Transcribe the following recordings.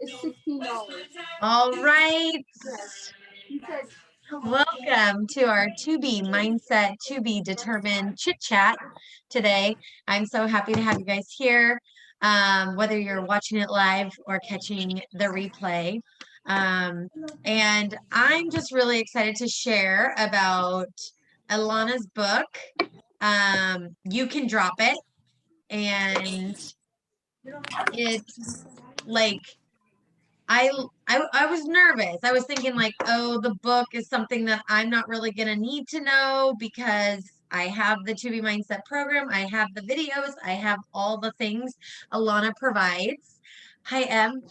It's $16. All right. Yes. He said, Welcome to our To Be Mindset, To Be Determined chit chat today. I'm so happy to have you guys here, whether you're watching it live or catching the replay. Um, and I'm just really excited to share about Ilana's book, You Can Drop It. And it's like, I was nervous. I was thinking like, oh, the book is something that I'm not really gonna need to know because I have the 2B Mindset program, I have the videos, I have all the things Alana provides. Hi, Em.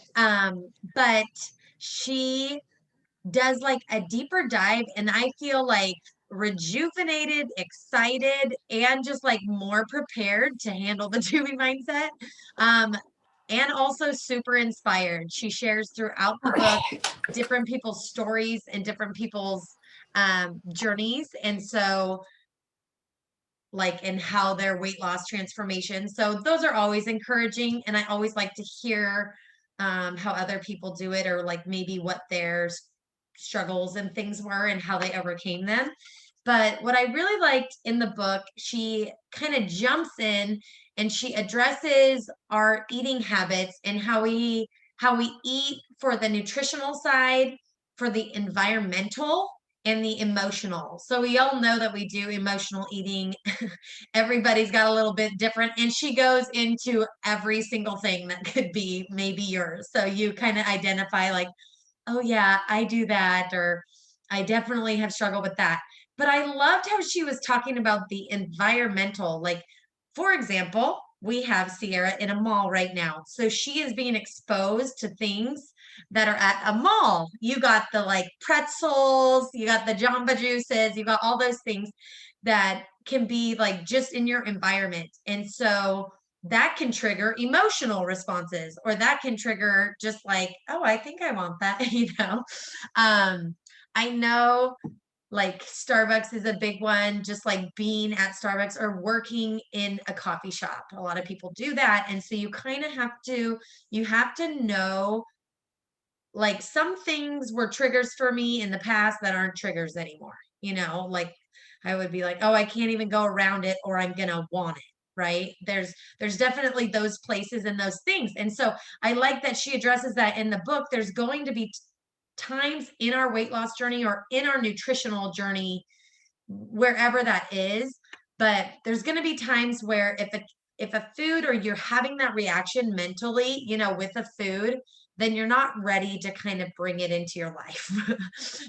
But she does like a deeper dive, and I feel like rejuvenated, excited, and just like more prepared to handle the 2B mindset. Um, and also super inspired. She shares throughout the book different people's stories and different people's journeys. And so, like, and how their weight loss transformation. So, those are always encouraging. And I always like to hear how other people do it, or like maybe what their struggles and things were and how they overcame them. But what I really liked in the book, she kind of jumps in and she addresses our eating habits and how we eat for the nutritional side, for the environmental, and the emotional. So we all know that we do emotional eating. Everybody's got a little bit different, and she goes into every single thing that could be maybe yours. So you kind of identify like, oh yeah, I do that, or I definitely have struggled with that. But I loved how she was talking about the environmental. Like, for example, we have Sierra in a mall right now. So she is being exposed to things that are at a mall. You got the like pretzels, you got the Jamba juices, you got all those things that can be like just in your environment. And so that can trigger emotional responses, or that can trigger just like, oh, I think I want that. um I know like Starbucks is a big one, just like being at Starbucks or working in a coffee shop. A lot of people do that. And so you kind of have to know, like, some things were triggers for me in the past that aren't triggers anymore. Like I would be like, oh, I can't even go around it, or I'm gonna want it. Right. There's definitely those places and those things. And so I like that she addresses that in the book. There's going to be times in our weight loss journey or in our nutritional journey, wherever that is. But there's going to be times where if a food, or you're having that reaction mentally, with a food, then you're not ready to kind of bring it into your life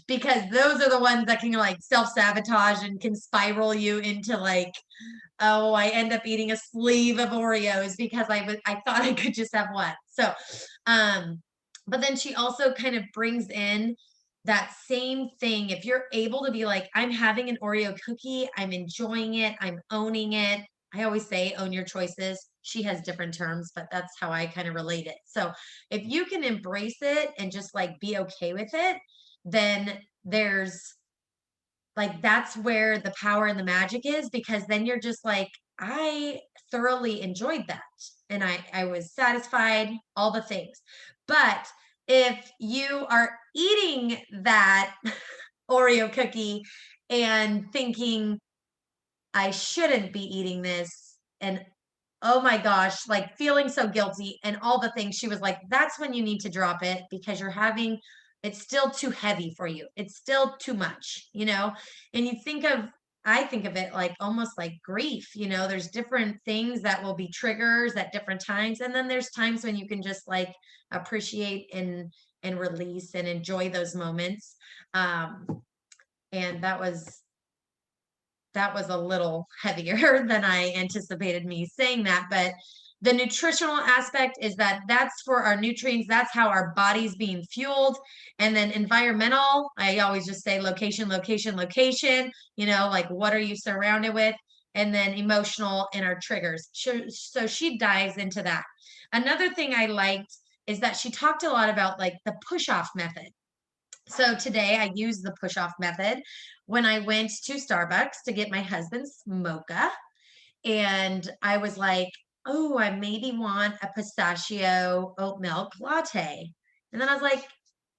because those are the ones that can like self-sabotage and can spiral you into like, oh, I end up eating a sleeve of Oreos because I thought I could just have one. So, but then she also kind of brings in that same thing. If you're able to be like, I'm having an Oreo cookie, I'm enjoying it, I'm owning it. I always say own your choices. She has different terms, but that's how I kind of relate it. So if you can embrace it and just like be okay with it, then there's like, that's where the power and the magic is, because then you're just like, I thoroughly enjoyed that, and I was satisfied, all the things. But if you are eating that Oreo cookie and thinking, I shouldn't be eating this, and oh my gosh, like feeling so guilty and all the things, she was like, that's when you need to drop it, because it's still too heavy for you. It's still too much. And I think of it like almost like grief. There's different things that will be triggers at different times. And then there's times when you can just like appreciate and release and enjoy those moments. Um, and that was a little heavier than I anticipated me saying that. But the nutritional aspect is that's for our nutrients. That's how our body's being fueled. And then environmental, I always just say location, location, location, like what are you surrounded with? And then emotional and our triggers. So she dives into that. Another thing I liked is that she talked a lot about like the push off method. So today I used the push off method when I went to Starbucks to get my husband's mocha. And I was like, oh, I maybe want a pistachio oat milk latte. And then I was like,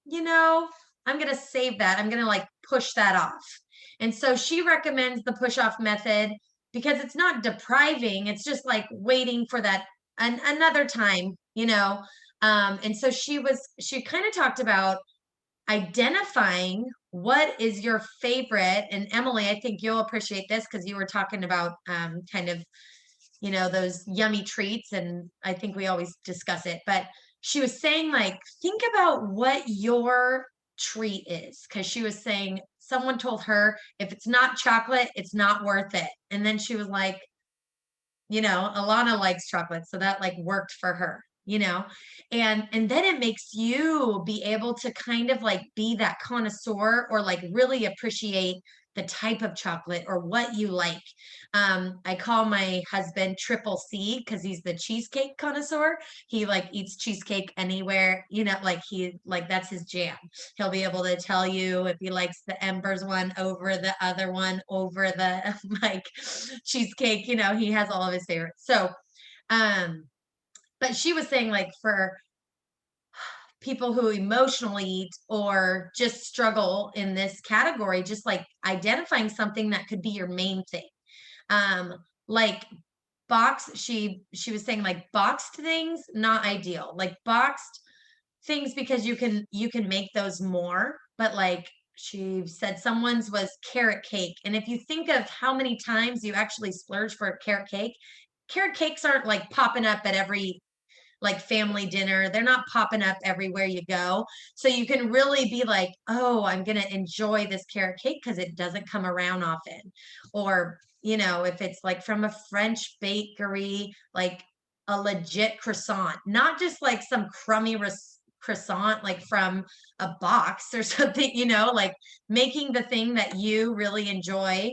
you know, I'm going to save that. I'm going to like push that off. And so she recommends the push off method because it's not depriving. It's just like waiting for that another time, you know. And so she kind of talked about identifying what is your favorite. And Emily, I think you'll appreciate this because you were talking about kind of, you know, those yummy treats. And I think we always discuss it. But she was saying, like, think about what your treat is. Because she was saying, someone told her, if it's not chocolate, it's not worth it. And then she was like, you know, Ilana likes chocolate, so that like worked for her, you know. And then it makes you be able to kind of like be that connoisseur or like really appreciate the type of chocolate or what you like. I call my husband Triple C because he's the cheesecake connoisseur. He like eats cheesecake anywhere, you know, like he like that's his jam. He'll be able to tell you if he likes the Embers one over the other one over the like cheesecake, you know, he has all of his favorites. So, um, but she was saying like for people who emotionally eat or just struggle in this category, just like identifying something that could be your main thing. Like she was saying like boxed things, not ideal. Like boxed things because you can make those more, but like she said someone's was carrot cake. And if you think of how many times you actually splurge for a carrot cakes aren't like popping up at every like family dinner. They're not popping up everywhere you go. So you can really be like, oh, I'm going to enjoy this carrot cake because it doesn't come around often. Or, you know, if it's like from a French bakery, like a legit croissant, not just like some crummy croissant like from a box or something, you know, like making the thing that you really enjoy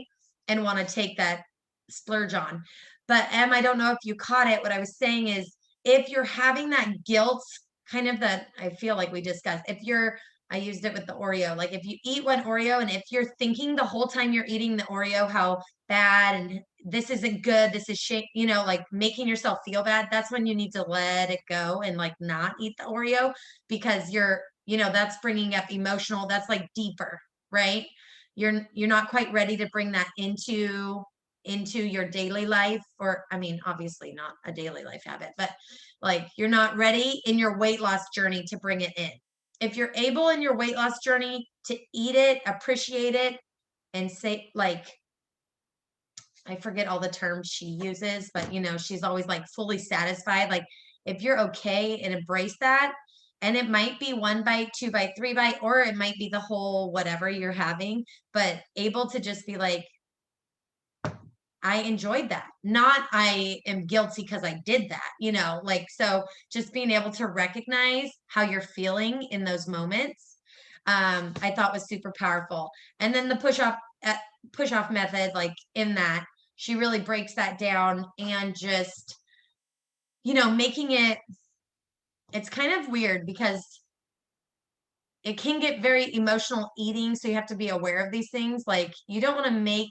and want to take that splurge on. But Em, I don't know if you caught it. What I was saying is if you're having that guilt, kind of that I feel like we discussed, if you're, I used it with the Oreo, like if you eat one Oreo and if you're thinking the whole time you're eating the Oreo how bad and this isn't good, this is shit, you know, like making yourself feel bad, that's when you need to let it go and like not eat the Oreo because you're, you know, that's bringing up emotional, that's like deeper, right? You're not quite ready to bring that into your daily life, or I mean obviously not a daily life habit, but like you're not ready in your weight loss journey to bring it in. If you're able in your weight loss journey to eat it, appreciate it, and say like, I forget all the terms she uses, but you know, she's always like fully satisfied. Like if you're okay and embrace that, and it might be 1 bite, 2 bite, 3 bite, or it might be the whole whatever you're having, but able to just be like, I enjoyed that. Not I am guilty because I did that, you know, like, so just being able to recognize how you're feeling in those moments, I thought was super powerful. And then the push off method, like in that, she really breaks that down and just, you know, making it, it's kind of weird because it can get very emotional eating. So you have to be aware of these things. Like you don't want to make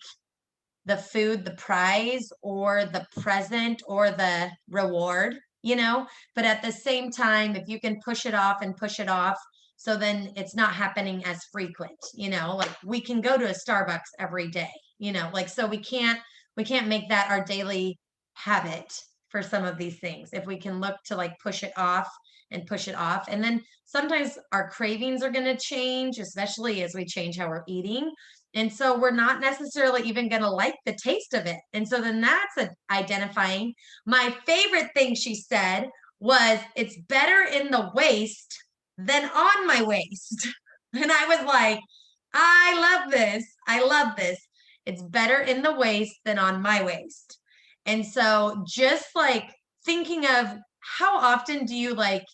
the food the prize or the present or the reward, you know, but at the same time if you can push it off and push it off, so then it's not happening as frequent, you know, like we can go to a Starbucks every day, you know, like so we can't make that our daily habit for some of these things. If we can look to like push it off and push it off, and then sometimes our cravings are going to change, especially as we change how we're eating, and so we're not necessarily even going to like the taste of it. And so then that's identifying. My favorite thing she said was, it's better in the waist than on my waist. And I was like, I love this. I love this. It's better in the waist than on my waist. And so just like thinking of how often do you like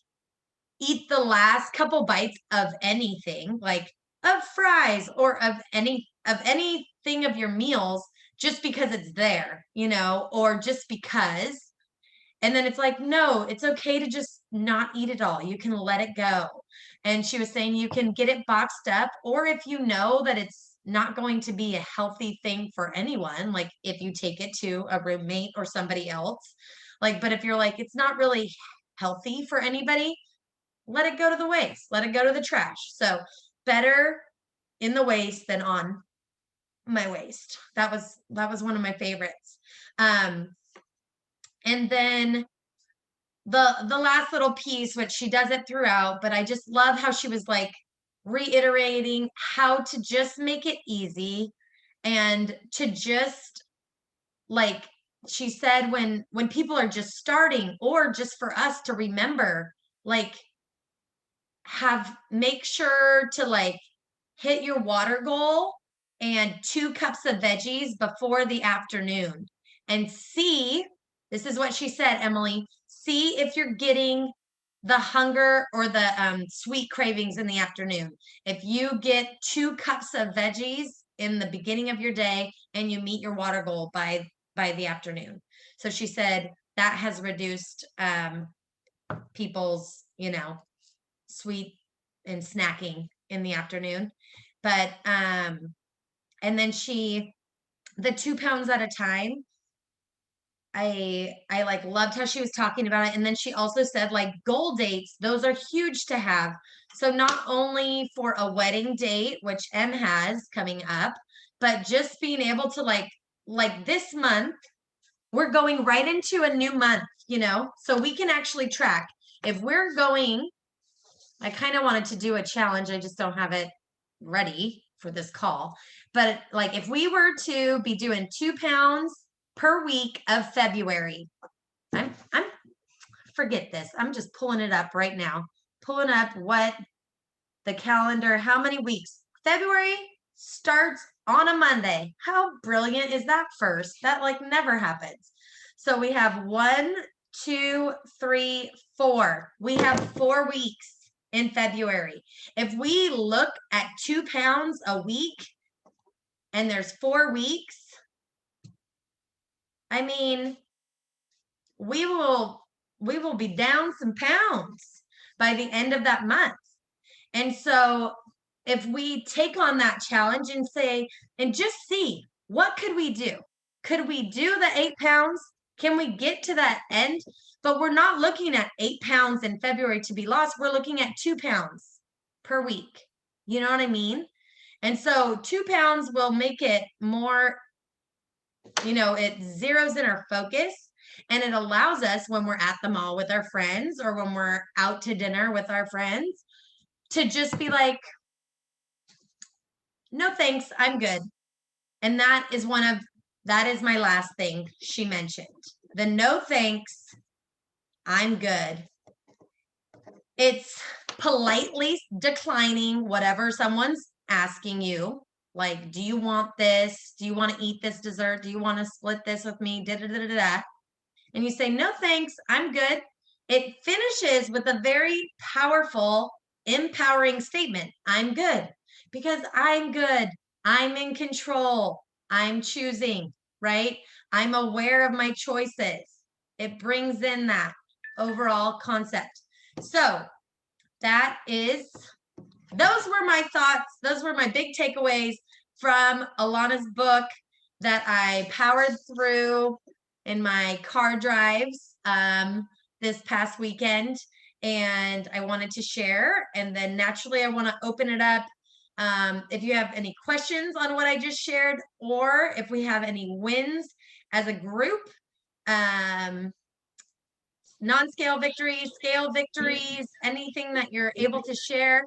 eat the last couple bites of anything, like of fries or of anything of your meals just because it's there, you know, or just because. And then it's like, no, it's okay to just not eat it all. You can let it go. And she was saying you can get it boxed up, or if you know that it's not going to be a healthy thing for anyone, like if you take it to a roommate or somebody else, like, but if you're like, it's not really healthy for anybody, let it go to the waste, let it go to the trash. So better in the waste than on my waist. That was one of my favorites. And then the last little piece, which she does it throughout, but I just love how she was like reiterating how to just make it easy and to just like she said when people are just starting, or just for us to remember, like make sure to like hit your water goal and 2 cups of veggies before the afternoon, and see, this is what she said, Emily, see if you're getting the hunger or the sweet cravings in the afternoon. If you get 2 cups of veggies in the beginning of your day and you meet your water goal by the afternoon. So she said that has reduced people's, sweet and snacking in the afternoon. But and then the 2 pounds at a time, I like loved how she was talking about it. And then she also said like goal dates, those are huge to have. So not only for a wedding date, which Em has coming up, but just being able to like this month, we're going right into a new month, so we can actually track if we're going. I kind of wanted to do a challenge. I just don't have it ready for this call. But like if we were to be doing 2 pounds per week of February, I'm forget this. I'm just pulling it up right now. Pulling up what the calendar, how many weeks. February starts on a Monday. How brilliant is that first? That like never happens. So we have 1, 2, 3, 4. We have 4 weeks in February. If we look at 2 pounds a week and there's 4 weeks, I mean, we will be down some pounds by the end of that month. And so if we take on that challenge and say, and just see, what could we do? Could we do the 8 pounds? Can we get to that end? But we're not looking at 8 pounds in February to be lost. We're looking at 2 pounds per week. You know what I mean? And so 2 pounds will make it more, it zeroes in our focus, and it allows us when we're at the mall with our friends or when we're out to dinner with our friends to just be like, no thanks, I'm good. And that is my last thing she mentioned. The no thanks, I'm good. It's politely declining whatever someone's asking you. Like, do you want this? Do you want to eat this dessert? Do you want to split this with me? Da, da, da, da, da. And you say, no thanks, I'm good. It finishes with a very powerful, empowering statement. I'm good because I'm good. I'm in control. I'm choosing, right? I'm aware of my choices. It brings in that overall concept. So those were my thoughts. Those were my big takeaways from Ilana's book that I powered through in my car drives this past weekend, and I wanted to share. And then naturally, I want to open it up. If you have any questions on what I just shared, or if we have any wins as a group, non-scale victories, scale victories, anything that you're able to share.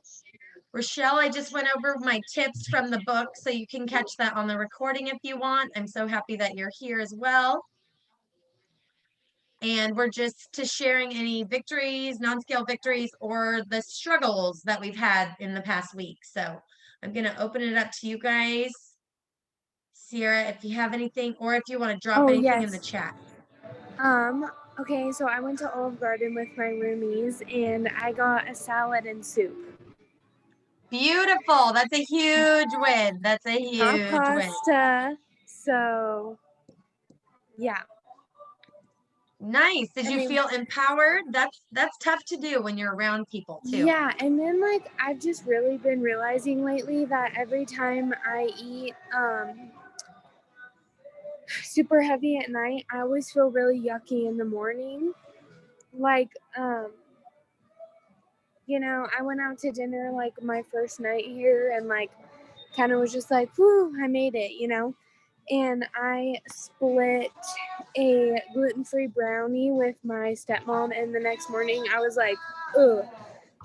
Rochelle, I just went over my tips from the book, so you can catch that on the recording if you want. I'm so happy that you're here as well. And we're just to sharing any victories, non-scale victories, or the struggles that we've had in the past week. So I'm going to open it up to you guys. Sierra, if you have anything, or if you want to drop anything in the chat. Okay, so I went to Olive Garden with my roomies, and I got a salad and soup. Beautiful. That's a huge win. That's a huge pasta, win. So, yeah. Nice. Did you feel empowered? That's tough to do when you're around people too. Yeah, and then like I've just really been realizing lately that every time I eat super heavy at night, I always feel really yucky in the morning. Like you know, I went out to dinner like my first night here and like kind of was just like, whew, I made it, you know. And I split a gluten-free brownie with my stepmom, and the next morning I was like, ugh.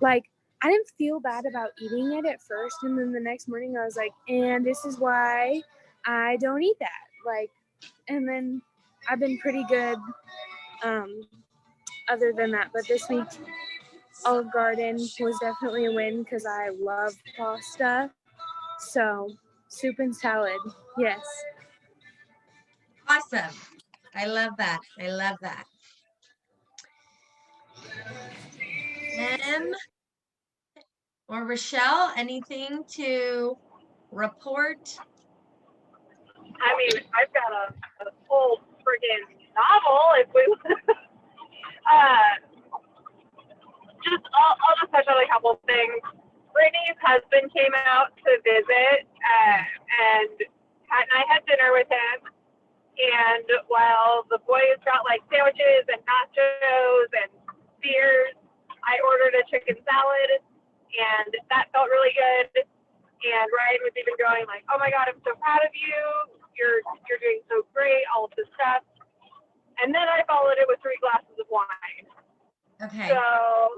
Like, I didn't feel bad about eating it at first, and then the next morning I was like, and this is why I don't eat that. Like, and then I've been pretty good other than that. But this week, Olive Garden was definitely a win because I love pasta. So, soup and salad, yes. Awesome. I love that. I love that. Or Rochelle, anything to report? I mean, I've got a whole friggin' novel if we I'll just touch on a couple things. Brittany's husband came out to visit, and Pat and I had dinner with him. And while the boys got like sandwiches and nachos and beers, I ordered a chicken salad, and that felt really good. And Ryan was even going like, "Oh my God, I'm so proud of you. You're doing so great. All of this stuff." And then I followed it with 3 glasses of wine. Okay. So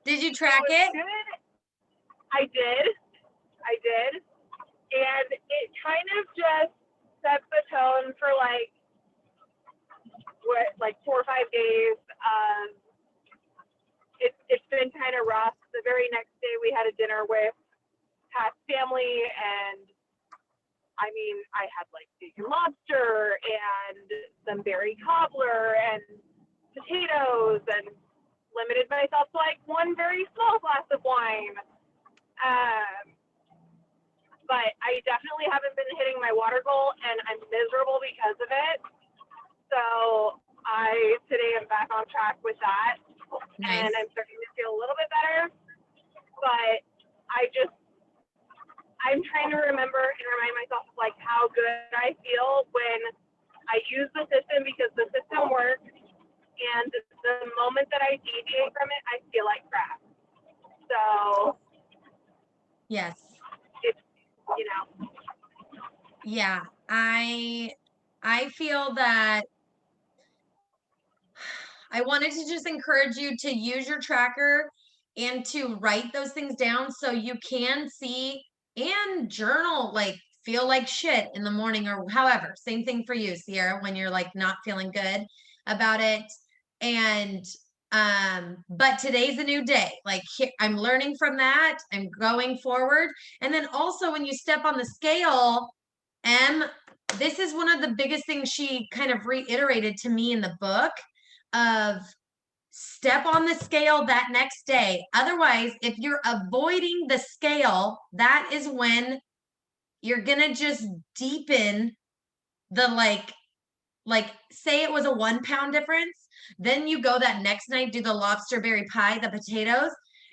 did you track it? Good. I did. And it kind of just sets the tone for like 4 or 5 days. It's been kind of rough. The very next day we had a dinner with Pat's family, and I mean, I had like bacon lobster and some berry cobbler and potatoes, and limited myself to like 1 very small glass of wine. But I definitely haven't been hitting my water goal, and I'm miserable because of it. So today I'm back on track with that. Nice. And I'm starting to feel a little bit better. But I'm trying to remember and remind myself of like how good I feel when I use the system, because the system works. And the moment that I deviate from it, I feel like crap. So yes, it's, you know. Yeah, I feel that I wanted to just encourage you to use your tracker and to write those things down so you can see and journal, like feel like shit in the morning or however. Same thing for you, Sierra, when you're like not feeling good about it. And but today's a new day. Like I'm learning from that. I'm going forward. And then also when you step on the scale, this is one of the biggest things she kind of reiterated to me in the book of step on the scale that next day. Otherwise, if you're avoiding the scale, that is when you're gonna just deepen the like say it was a 1 pound difference, then you go that next night, do the lobster berry pie, the potatoes,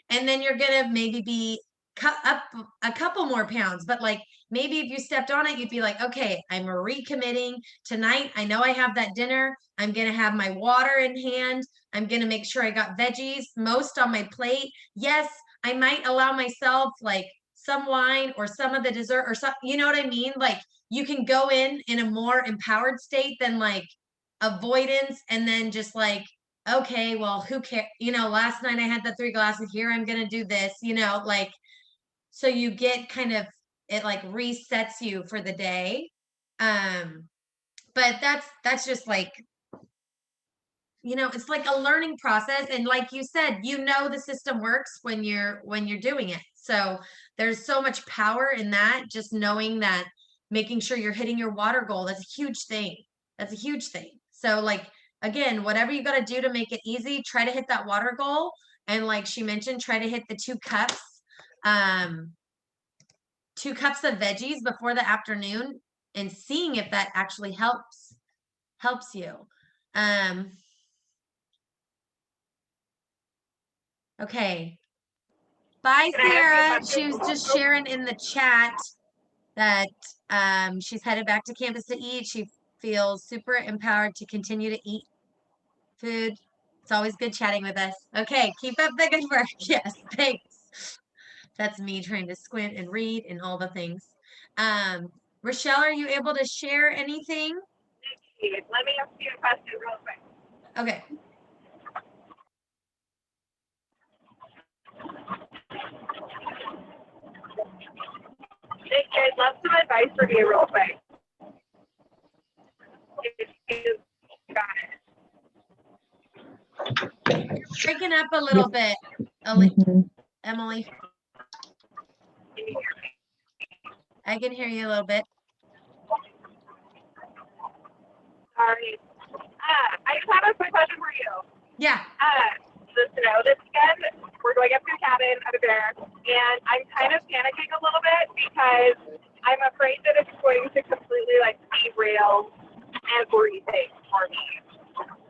and then you're gonna maybe be cut up a couple more pounds. But like maybe if you stepped on it, you'd be like, okay, I'm recommitting tonight. I know I have that dinner. I'm gonna have my water in hand. I'm gonna make sure I got veggies most on my plate. Yes, I might allow myself like some wine or some of the dessert or some, you know what I mean? Like you can go in a more empowered state than like avoidance and then just like, okay, well, who cares? You know, last night I had the 3 glasses, here I'm going to do this, you know, like, so you get kind of, it like resets you for the day. But that's just like, you know, it's like a learning process. And like you said, you know, the system works when you're doing it. So there's so much power in that, just knowing that, making sure you're hitting your water goal. That's a huge thing. That's a huge thing. So like, again, whatever you got to do to make it easy, try to hit that water goal. And like she mentioned, try to hit the 2 cups, 2 cups of veggies before the afternoon, and seeing if that actually helps you. Okay. Bye, Sarah. She was just sharing in the chat that she's headed back to campus to eat. She feels super empowered to continue to eat food. It's always good chatting with us. Okay, keep up the good work. Yes, thanks. That's me trying to squint and read and all the things. Rochelle, are you able to share anything? Let me ask you a question real quick. Okay. Nick, I'd love some advice from you real quick. If you got it. Breaking up a little bit, Emily. Can you hear me? I can hear you a little bit. Sorry. I just have a quick question for you. Yeah. The snow this weekend, we're going up to the cabin at a bear, and I'm kind of panicking a little bit because I'm afraid that it's going to completely like derail everything for me.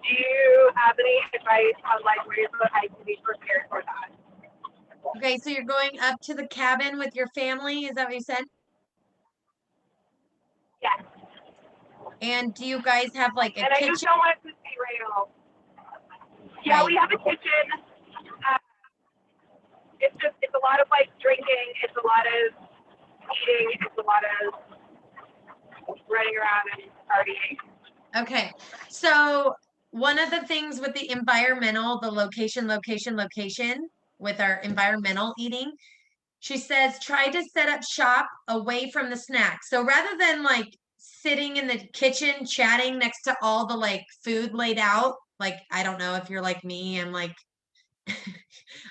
Do you have any advice on like ways that I can be prepared for that? Okay, so you're going up to the cabin with your family, is that what you said? Yes. And do you guys have like a And I just kitchen? don't want it to derail. Yeah, Right. we have a kitchen. It's a lot of like drinking. It's a lot of eating. It's a lot of running around and partying. Okay, so one of the things with the environmental, the location with our environmental eating, she says, try to set up shop away from the snack. So rather than like sitting in the kitchen chatting next to all the like food laid out, like, I don't know if you're like me, I'm like,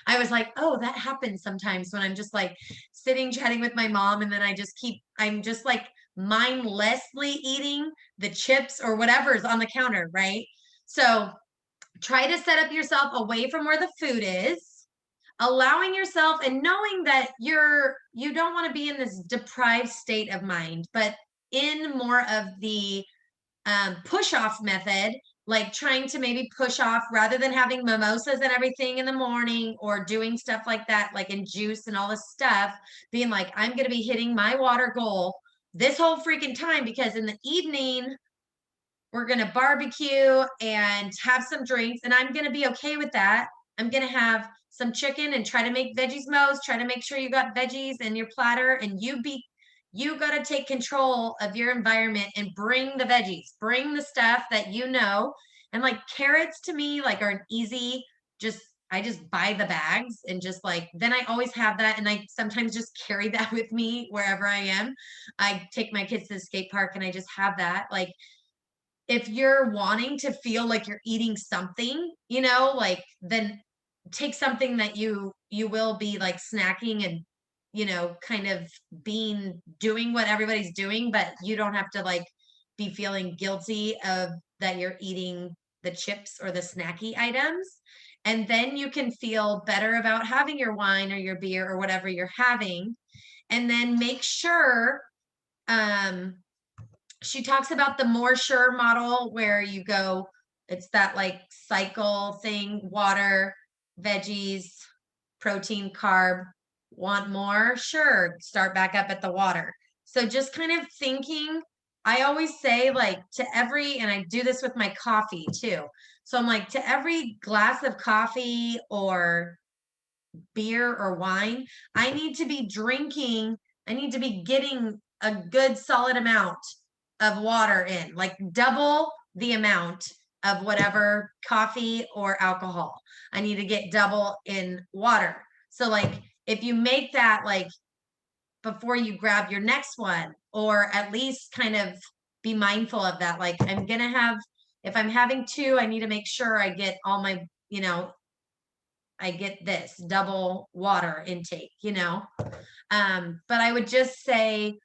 I was like, oh, that happens sometimes when I'm just like sitting chatting with my mom and then I'm just like mindlessly eating the chips or whatever's on the counter, right? So try to set up yourself away from where the food is, allowing yourself and knowing that you don't want to be in this deprived state of mind, but in more of the push off method, like trying to maybe push off rather than having mimosas and everything in the morning or doing stuff like that, like in juice and all this stuff, being like, I'm going to be hitting my water goal this whole freaking time because in the evening, we're going to barbecue and have some drinks and I'm going to be okay with that. I'm going to have some chicken and try to make veggies most, try to make sure you got veggies in your platter and you got to take control of your environment and bring the veggies, bring the stuff that you know. And like carrots to me, like are an easy, I just buy the bags and just like, then I always have that. And I sometimes just carry that with me wherever I am. I take my kids to the skate park and I just have that. Like, if you're wanting to feel like you're eating something, like then take something that you will be like snacking and kind of doing what everybody's doing, but you don't have to like be feeling guilty of that you're eating the chips or the snacky items. And then you can feel better about having your wine or your beer or whatever you're having. And then make sure she talks about the more sure model where you go, it's that like cycle thing, water, veggies, protein, carb, want more? Sure, start back up at the water. So just kind of thinking, I always say like to every, and I do this with my coffee too. So I'm like, to every glass of coffee or beer or wine, I need to be getting a good solid amount of water in, like double the amount of whatever coffee or alcohol. I need to get double in water. So like if you make that like before you grab your next one, or at least kind of be mindful of that. Like if I'm having two, I need to make sure I get all my, I get this double water intake, but I would just say,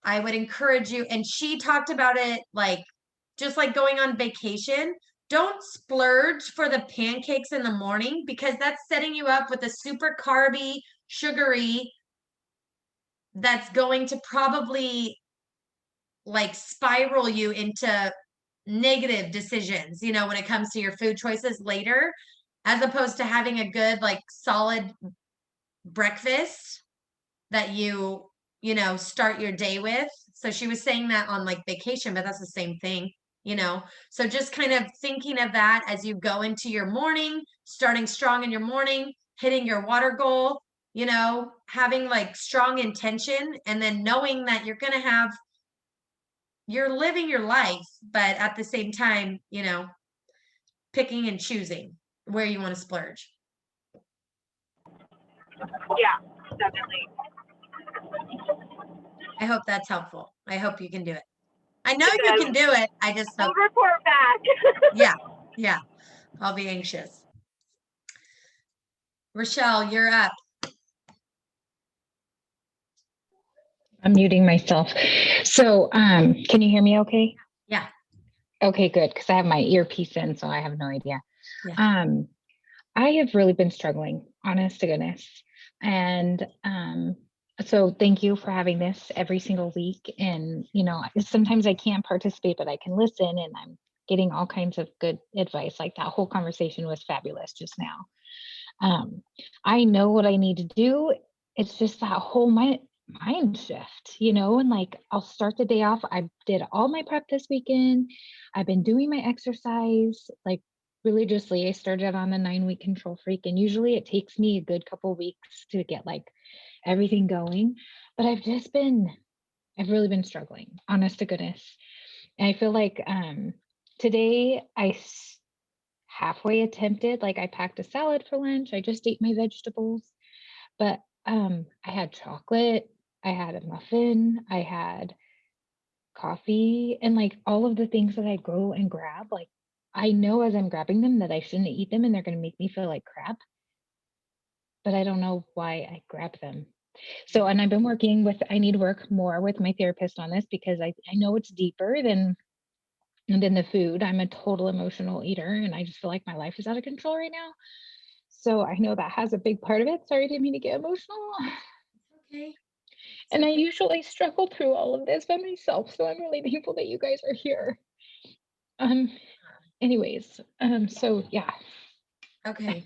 I would encourage you. And she talked about it like, just like going on vacation, don't splurge for the pancakes in the morning because that's setting you up with a super carby, sugary, that's going to probably like spiral you into negative decisions, when it comes to your food choices later, as opposed to having a good, like solid breakfast that you start your day with. So she was saying that on like vacation, but that's the same thing, you know? So just kind of thinking of that as you go into your morning, starting strong in your morning, hitting your water goal, you know, having like strong intention, and then knowing that you're living your life, but at the same time, you know, picking and choosing where you want to splurge. Yeah, definitely. I hope that's helpful. I hope you can do it. I know It you does. can do it. I just I'll hope. report back. Yeah. I'll be anxious. Rochelle, you're up. I'm muting myself. So, can you hear me okay? Yeah. Okay, good. Because I have my earpiece in, so I have no idea. Yeah. I have really been struggling, honest to goodness. And so thank you for having this every single week. And, you know, sometimes I can't participate, but I can listen, and I'm getting all kinds of good advice. Like that whole conversation was fabulous just now. I know what I need to do. It's just that whole mind shift, you know, and like I'll start the day off. I did all my prep this weekend. I've been doing my exercise like religiously. I started on the 9-week control freak, and usually it takes me a good couple weeks to get like everything going. But I've really been struggling, honest to goodness. And I feel like today halfway attempted, like I packed a salad for lunch. I just ate my vegetables, but I had chocolate, I had a muffin, I had coffee, and like all of the things that I go and grab, like I know as I'm grabbing them that I shouldn't eat them and they're going to make me feel like crap, but I don't know why I grab them. So, and I've been I need to work more with my therapist on this, because I know it's deeper than the food. I'm a total emotional eater, and I just feel like my life is out of control right now. So I know that has a big part of it. Sorry, I didn't mean to get emotional. Okay. And I usually struggle through all of this by myself. So I'm really thankful that you guys are here. Anyways, so yeah. Okay.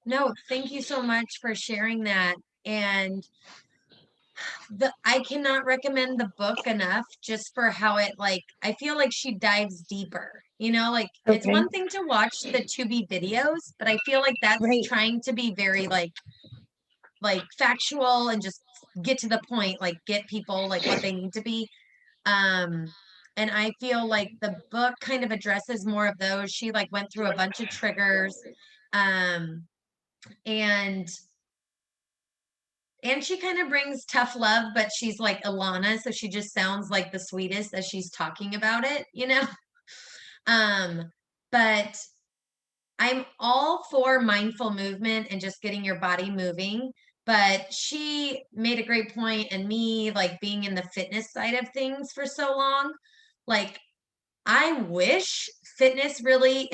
No, thank you so much for sharing that. And I cannot recommend the book enough, just for how it, like, I feel like she dives deeper, you know, like it's Okay. one thing to watch the 2B videos, but I feel like that's Right. trying to be very like factual and just get to the point, like get people like what they need to be. And I feel like the book kind of addresses more of those. She like went through a bunch of triggers. And she kind of brings tough love, but she's like Ilana, so she just sounds like the sweetest as she's talking about it, you know. But I'm all for mindful movement and just getting your body moving. But she made a great point, and me like being in the fitness side of things for so long, like I wish fitness really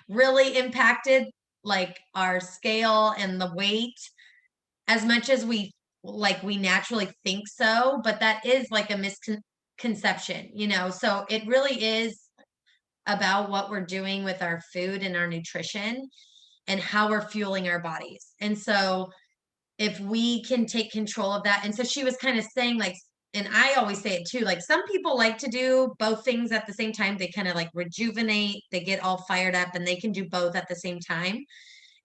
really impacted like our scale and the weight as much as we naturally think so, but that is like a misconception, you know. So it really is about what we're doing with our food and our nutrition and how we're fueling our bodies. And so if we can take control of that. And so she was kind of saying like, and I always say it too, like some people like to do both things at the same time. They kind of like rejuvenate, they get all fired up, and they can do both at the same time.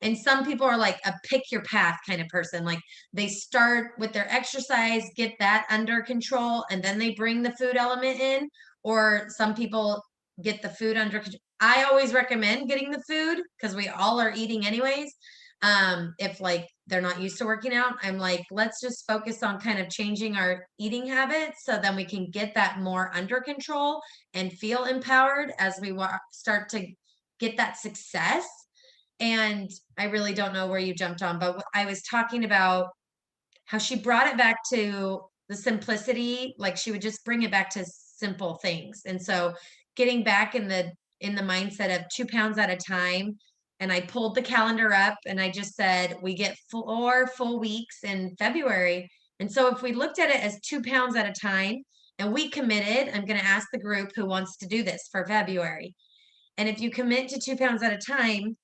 And some people are like a pick your path kind of person. Like they start with their exercise, get that under control, and then they bring the food element in. Or some people get the food under control. I always recommend getting the food because we all are eating anyways. If like they're not used to working out, I'm like, let's just focus on kind of changing our eating habits so then we can get that more under control and feel empowered as we start to get that success. And I really don't know where you jumped on, but I was talking about how she brought it back to the simplicity. Like she would just bring it back to simple things. And so getting back in the mindset of 2 pounds at a time. And I pulled the calendar up and I just said, we get 4 full weeks in February. And so if we looked at it as 2 pounds at a time and we committed, I'm going to ask the group who wants to do this for February. And if you commit to 2 pounds at a time,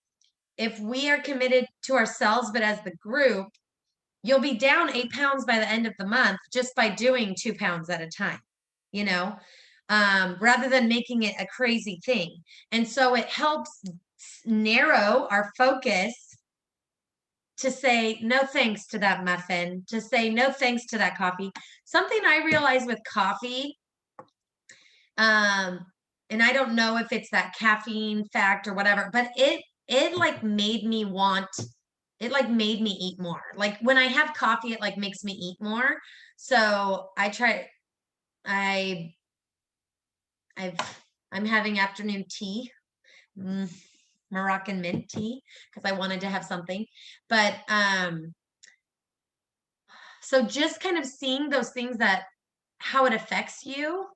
if we are committed to ourselves, but as the group, you'll be down 8 pounds by the end of the month just by doing 2 pounds at a time, you know? rather than making it a crazy thing. And so it helps narrow our focus to say no thanks to that muffin, to say no thanks to that coffee. Something I realized with coffee, and I don't know if it's that caffeine fact or whatever, but it like made me eat more. Like when I have coffee, it like makes me eat more. So I'm having afternoon tea, Moroccan mint tea, because I wanted to have something. But so just kind of seeing those things, that how it affects you,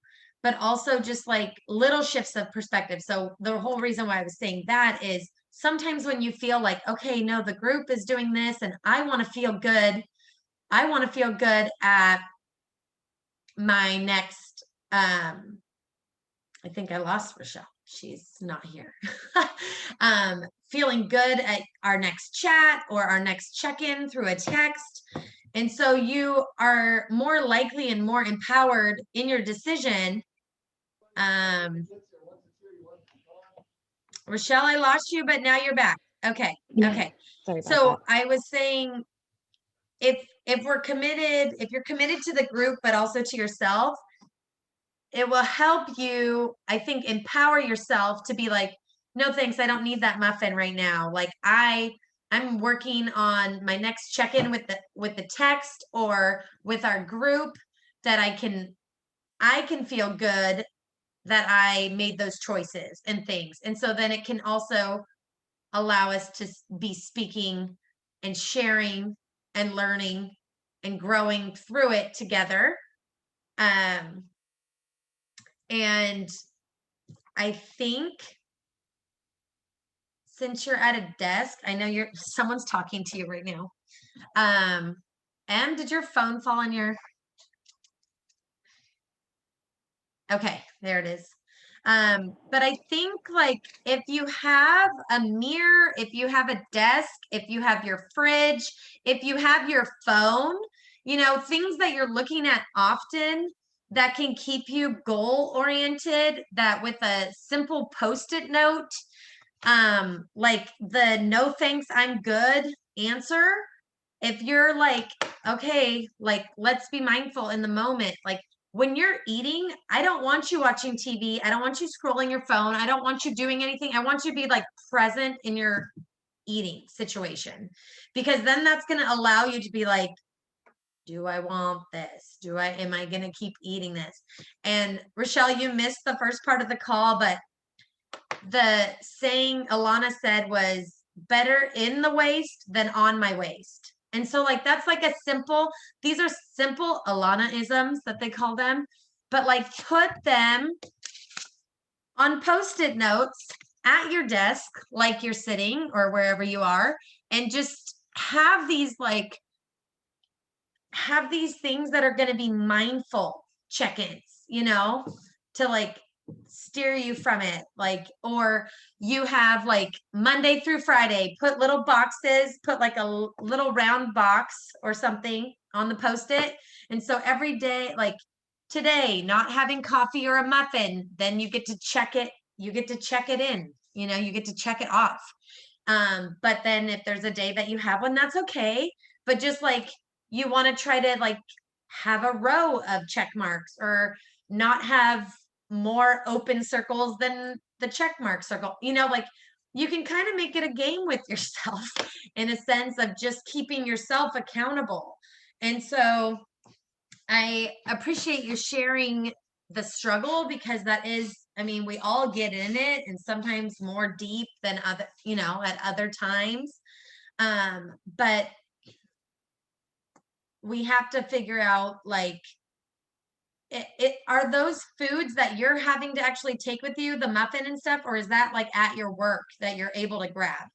but also just like little shifts of perspective. So the whole reason why I was saying that is sometimes when you feel like, okay, no, the group is doing this and I want to feel good. I want to feel good at my next, I think I lost Rochelle. She's not here. Feeling good at our next chat or our next check-in through a text. And so you are more likely and more empowered in your decision. Rochelle, I lost you, but now you're back. Okay. Yeah. Okay. Sorry about So that. I was saying, if you're committed to the group, but also to yourself, it will help you, I think, empower yourself to be like, no, thanks. I don't need that muffin right now. Like I'm working on my next check-in with the text or with our group, that I can feel good that I made those choices and things. And so then it can also allow us to be speaking and sharing and learning and growing through it together. And I think since you're at a desk, I know someone's talking to you right now. Did your phone fall on your? Okay, there it is. But I think like if you have a mirror, if you have a desk, if you have your fridge, if you have your phone, things that you're looking at often that can keep you goal oriented, that with a simple Post-it note, like the no thanks, I'm good answer. If you're like, okay, like let's be mindful in the moment, like when you're eating, I don't want you watching TV. I don't want you scrolling your phone. I don't want you doing anything. I want you to be like present in your eating situation, because then that's going to allow you to be like, do I want this? Am I going to keep eating this? And Rochelle, you missed the first part of the call, but the saying Ilana said was better in the waist than on my waist. And so like, that's like these are simple Ilana-isms that they call them, but like put them on Post-it notes at your desk, like you're sitting or wherever you are, and just have these things that are going to be mindful check-ins, to like steer you from it. Like, or you have like Monday through Friday, put little boxes, put like a little round box or something on the Post-it. And so every day, like today, not having coffee or a muffin, then you get to check it. You get to check it in, you get to check it off. But then if there's a day that you have one, that's okay. But just like, you want to try to like have a row of check marks, or not have more open circles than the check mark circle. Like you can kind of make it a game with yourself in a sense of just keeping yourself accountable. And so I appreciate you sharing the struggle, because that is, I mean, we all get in it, and sometimes more deep than other, at other times. But we have to figure out like, are those foods that you're having to actually take with you, the muffin and stuff, or is that like at your work that you're able to grab?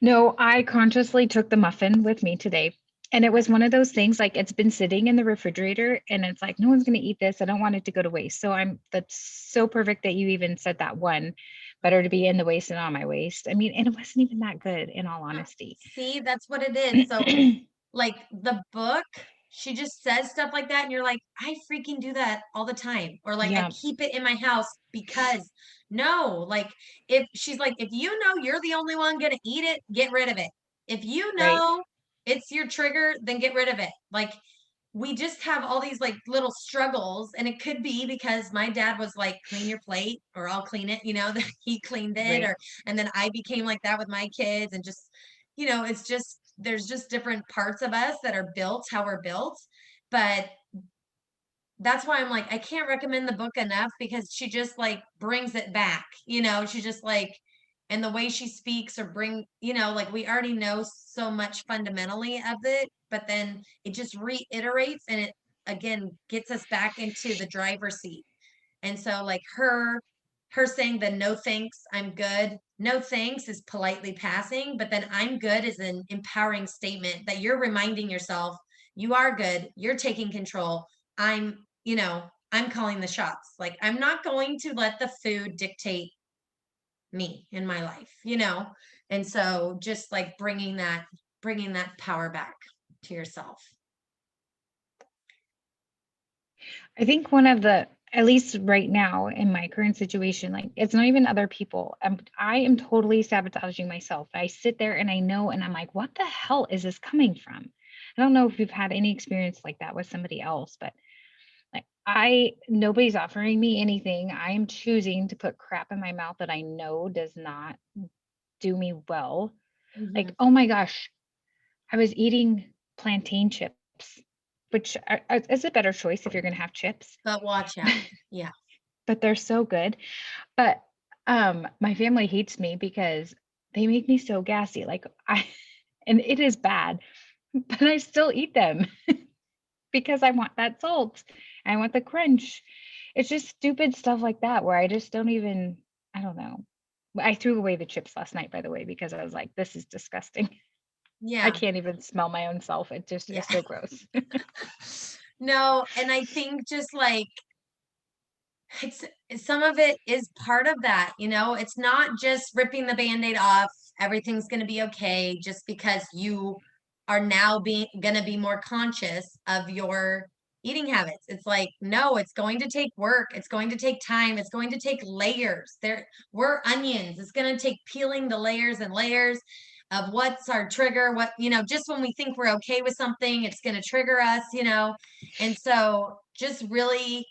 No, I consciously took the muffin with me today. And it was one of those things, like it's been sitting in the refrigerator and it's like, no one's going to eat this. I don't want it to go to waste. So that's so perfect that you even said that one, better to be in the waist than on my waist. I mean, and it wasn't even that good, in all honesty. See, that's what it is. So like the book, she just says stuff like that, and you're like, I freaking do that all the time, or like I Yeah. keep it in my house because no, like if she's like, if you know you're the only one gonna eat it, get rid of it. If you Right. know it's your trigger, then get rid of it. Like we just have all these like little struggles, and it could be because my dad was like, clean your plate or I'll clean it, you know, that he cleaned it, Right. or and then I became like that with my kids, and just, you know, it's just there's just different parts of us that are built how we're built. But that's why I'm like, I can't recommend the book enough, because she just like brings it back, you know, she just like, and the way she speaks or bring, you know, like we already know so much fundamentally of it, but then it just reiterates, and it again gets us back into the driver's seat. And so like her saying the no thanks, I'm good. No thanks is politely passing, but then I'm good is an empowering statement that you're reminding yourself you are good, you're taking control. I'm, you know, I'm calling the shots. Like I'm not going to let the food dictate me in my life, you know? And so just like bringing that power back to yourself. I think one of the, at least right now in my current situation, like it's not even other people. I am totally sabotaging myself. I sit there and I know, and I'm like, what the hell is this coming from? I don't know if you've had any experience like that with somebody else, but like nobody's offering me anything. I am choosing to put crap in my mouth that I know does not do me well. Like, oh my gosh, I was eating plantain chips, which is a better choice if you're going to have chips. But watch out. Yeah. But they're so good. But my family hates me because they make me so gassy. Like and it is bad, but I still eat them because I want that salt. I want the crunch. It's just stupid stuff like that where I just don't even, I don't know. I threw away the chips last night, by the way, because I was like, this is disgusting. Yeah. I can't even smell my own self. It just Yeah. is so gross. No, and I think just like it's some of it is part of that, you know, it's not just ripping the band-aid off, everything's going to be okay just because you are now being going to be more conscious of your eating habits. It's like, no, it's going to take work, it's going to take time, it's going to take layers. We're onions. It's going to take peeling the layers and layers of what's our trigger, what, you know, just when we think we're okay with something, it's going to trigger us, you know. And so just really,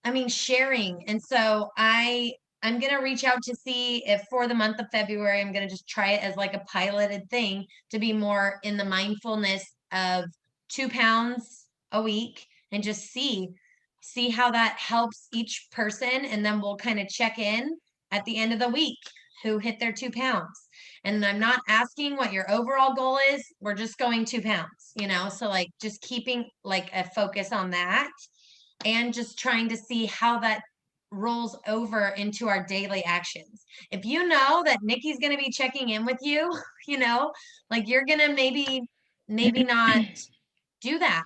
I mean, sharing. And so I'm going to reach out to see if for the month of February, I'm going to just try it as like a piloted thing to be more in the mindfulness of 2 pounds a week, and just see how that helps each person. And then we'll kind of check in at the end of the week who hit their 2 pounds. And I'm not asking what your overall goal is. We're just going 2 pounds, you know? So like just keeping like a focus on that, and just trying to see how that rolls over into our daily actions. If you know that Nikki's going to be checking in with you, you know, like you're going to maybe not do that.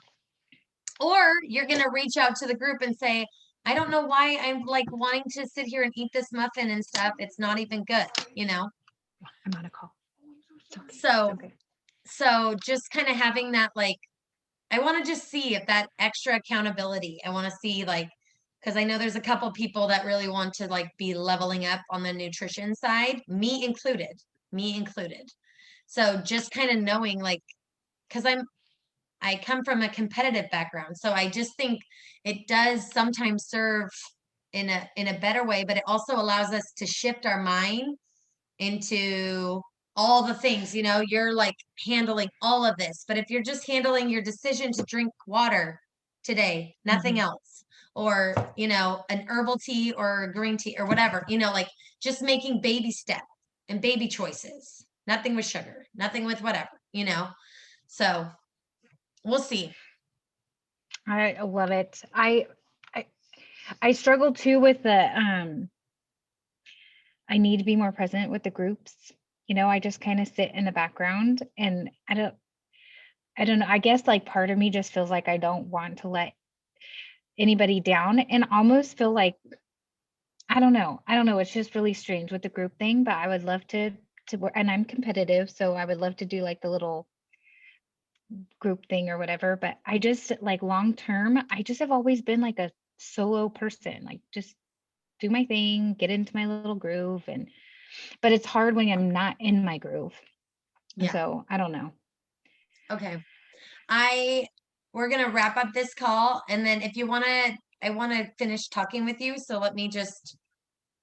Or you're going to reach out to the group and say, I don't know why I'm like wanting to sit here and eat this muffin and stuff. It's not even good, you know? I'm on a call. It's okay. So, It's okay. so just kind of having that, like, I want to just see if that extra accountability, I want to see like, because I know there's a couple people that really want to like be leveling up on the nutrition side, me included. So just kind of knowing like, because I come from a competitive background, so I just think it does sometimes serve in a better way, but it also allows us to shift our mind into all the things, you know, you're like handling all of this. But if you're just handling your decision to drink water today, nothing else, or, you know, an herbal tea or a green tea or whatever, you know, like just making baby step and baby choices, nothing with sugar, nothing with whatever, you know. So we'll see. I love it. I struggle too with the I need to be more present with the groups. You know, I just kind of sit in the background, and I don't know. I guess like part of me just feels like I don't want to let anybody down, and almost feel like I don't know. It's just really strange with the group thing, but I would love to work, and I'm competitive, so I would love to do like the little group thing or whatever, but I just like long term, I just have always been like a solo person, like just do my thing, get into my little groove. But it's hard when I'm not in my groove. Yeah. So I don't know. Okay. We're going to wrap up this call. And then if you want to, I want to finish talking with you. So let me just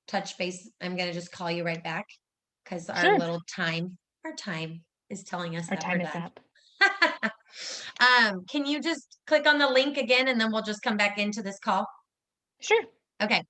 touch base. I'm going to just call you right back because our Sure. our time is telling us Our that time we're is done. up. Can you just click on the link again and then we'll just come back into this call? Sure. Okay.